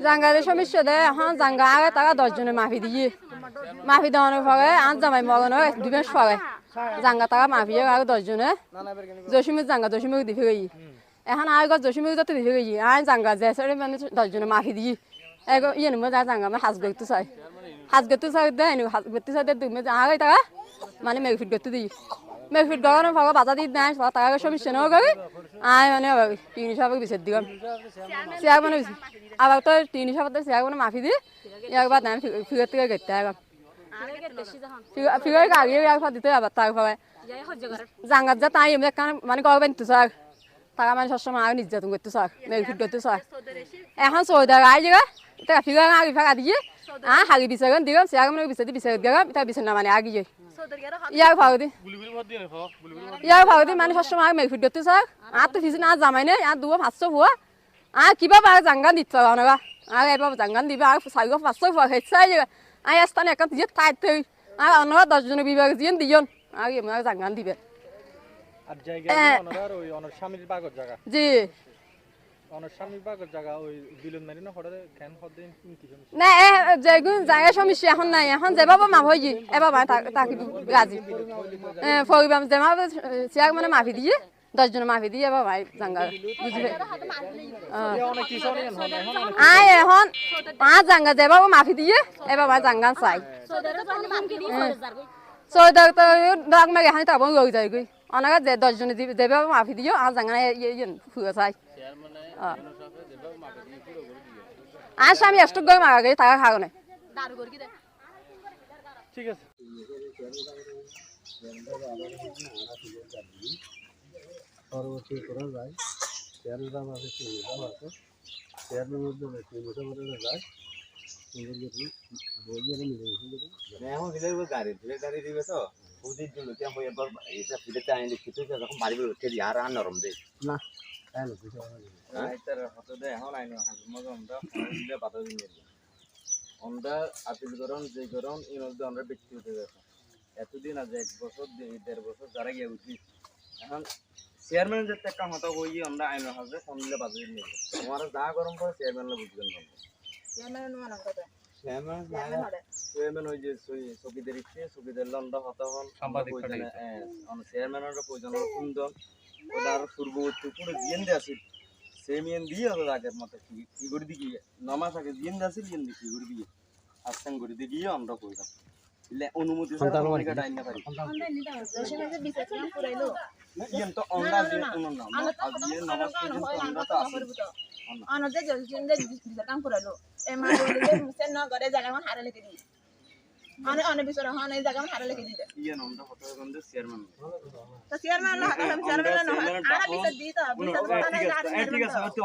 জাঙ্গাদের সমস্যা দেয় এখন জাঙ্গা আগে তারা 10 জনের মাফি দিয়ে মাফি দেওয়ানোর পরে আন জামাই মগনের 2 মাস পরে জাঙ্গা তারা মাফি আগে 10 জনে জসিমের জাঙ্গা জসিমের দিতে গই এখন আগে জসিমের যত দিতে গই আই জাঙ্গা যে মানে 10 জনের মাফি দিয়ে এগো ইয়ে নমে যা জাঙ্গা মানে হাজ গইতে চাই হাজ গইতে চাই দেয় হাজ গইতে চাই দেয় 2 মাস আগে তারা মানে মেঘফিট গইতে দিই মেঘফিট গগানোর পরে বাধা দিয়ে দেয় তারা সমস্যা নয় করে আই মানে তিন হিসাবে বিচার দিলাম চেয়ার মানে আবার তো 3 হিসাবে চেয়ার মানে মাফি দিয়ে একবার আমি ফিগার থেকে গেতে আগে ফিগার আগে একবার দিতে আবার তারপরে জাঙ্গাত যা তাই এমনি মানে গবেন তো স্যার তারা মানে সবসময় আগে নির্যাতন করতে স্যার মেঘফিট করতে স্যার এখন সৌদার আই জায়গা এটা ফিগার আগে ফাঁকা দিয়ে হাগি বিচার দিলাম চেয়ার মানে বিচার দিলাম এটা বিচার না মানে আগে ইয়ার ভাগদি মানে সবসময় মেঘফিট করতে স্যার আর তো কিছু না জামাই নেই আর 2-500 হওয়া আর কিবা আর জাঙ্গান দিতে পারবা আর এবার জাঙ্গান দিবে আর 4-500 হওয়া হেঁচাই আর স্থানে একটা দিয়ে থাকতে আর অন্যরা 10 জনের বিভাগ দিয়ে দিয়ন আর এমন জাঙ্গান দিবে আর জায়গা অনরার ওই অনর স্বামীর বাগর জায়গা জি অনর স্বামীর বাগর জায়গা ওই বিলন মারি না হড়ে কেন হদিন কি সমস্যা না যেগুন জায়গা সমস্যা এখন নাই এখন যেভাবে মাফ হয়ে এবার তাকে রাজি ফরিবাম যেমা চেয়ার মানে মাফি দিয়ে 10 জনের মাফি দিয়ে এবার ভাই জাঙ্গা বুঝবে আই এখন 5 জাঙ্গা যেভাবে মাফি দিয়ে এবার ভাই জাঙ্গান চাই সৌদার তো ডাক মাগে হানি তাবন লই যায় গই অনাগা যে 10 জনে যেভাবে মাফি দিও আর জাঙ্গা ফুয়া চাই আর স্বামী এষ্ট গই মাগা গই টাকা খাও না ঠিক আছে পরবর্তী করা যায় চেয়ারের দাম আছে 3 দাম আছে চেয়ারের মধ্যে 3 বছর মধ্যে যায় এখন গাড়ি দিবে তো বুঝির জন্য এটা ফিরে চাই লিখিত যখন বাড়ি উঠে দিয়ে আর নরম দেয় না এখন আইন দিলে বাধা দিন আমরা আপিল করুন যে করুন এর মধ্যে আমরা ব্যক্তি হতে গেছে এতদিন আজ 1 বছর 1.5 বছর যারা গিয়ে উঠি এখন চেয়ারম্যান যে টাকা হতা হই আমরা আইনের হাতে ফোন দিলে বাধা দিন নেব আমার যা গরম করে চেয়ারম্যানরা বুঝবেন না চেয়ারম্যান ওই যে চকিদের ইচ্ছে চকিদের লন্ডা হতা হন চেয়ারম্যানের প্রয়োজন কুন্দন ওটা আরো পূর্ববর্তী পুরো জিয়েন দিয়ে আসিল সেমিয়েন দিয়ে হতো আগের মতো কি করে দিকে নমাস আগে জিয়েন দিয়ে আসিল জিয়েন কি করে দিয়ে আস্তান করে দিয়ে গিয়ে আমরা করলাম অনুমতি ডাইন না পারি ইয়েন তো অন্ডা দিয়ে কোনো নাম আজকে নমাস পর্যন্ত আমরা তো আসি অনদে জলজিন্দে কাম করালো এমা বলে মুসেন না করে জায়গা মান হারা লিখে দিই অনেক বিষয় হন এই জায়গা মান হারা লিখে দিই ইয়েন আমরা হতো গন্ধে চেয়ারম্যান তো চেয়ারম্যান না হাতা চেয়ারম্যান না আরা বিষয় দিই তো ঠিক আছে হয়তো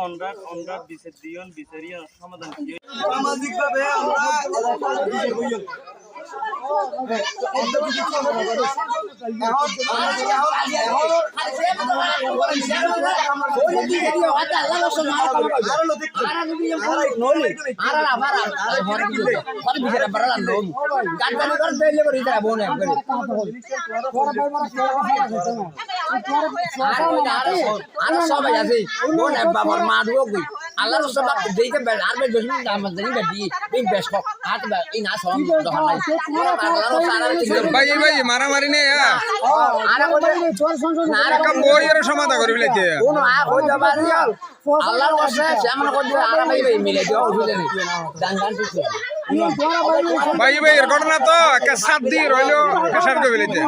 অন্ডা বিষয় দিয়ন বিচারিয়া সমাধান কি সামাজিক ভাবে সবাই আছে বাবার মা ঢুকবি আল্লাহ সব দেখে আর দশমিন দাম দিয়ে বেশ হাত এই না সব দোকান নাই ভাই ভাই মারামারি নেই সমাধান করে ফেলেছে আল্লাহর কাছে যেমন করে আরাম মিলে দিও বুঝলে নি গান গান ঠিক ভাই ভাই এর ঘটনা তো একটা সাত দিয়ে রইলো কেসার করে ফেলেছে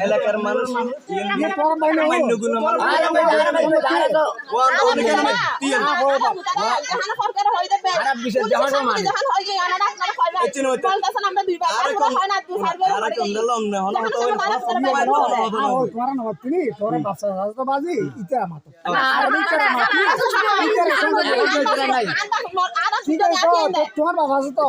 এলাকার মানুষ তোমার বাবা আছে তো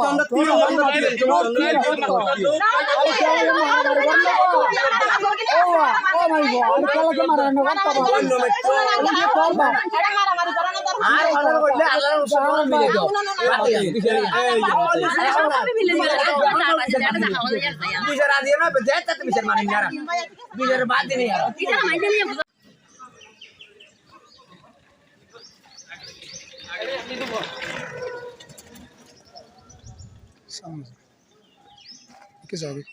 আর আল্লাহ বললে আল্লাহর উৎসব মিলে দাও বিচার আদিও না বেজে তা বিচার মানেন না বিচার বাদ দিন यार के जाओगे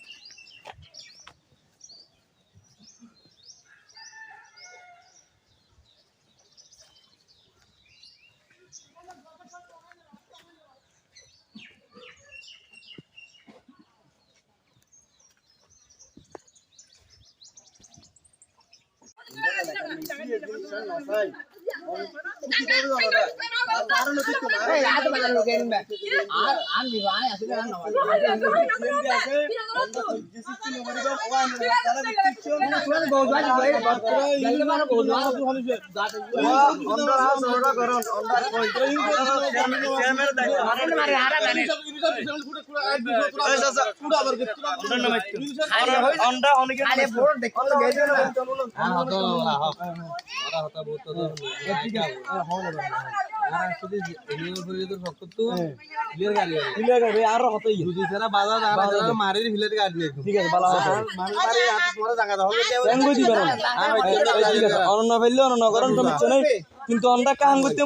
এই রাত বেলা লোকে নিবে আর বিবাহ আছে না অনন্য ফেললে অনন্য করেন সমস্যা নেই কিন্তু আমরা কাম করতে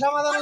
সমাধান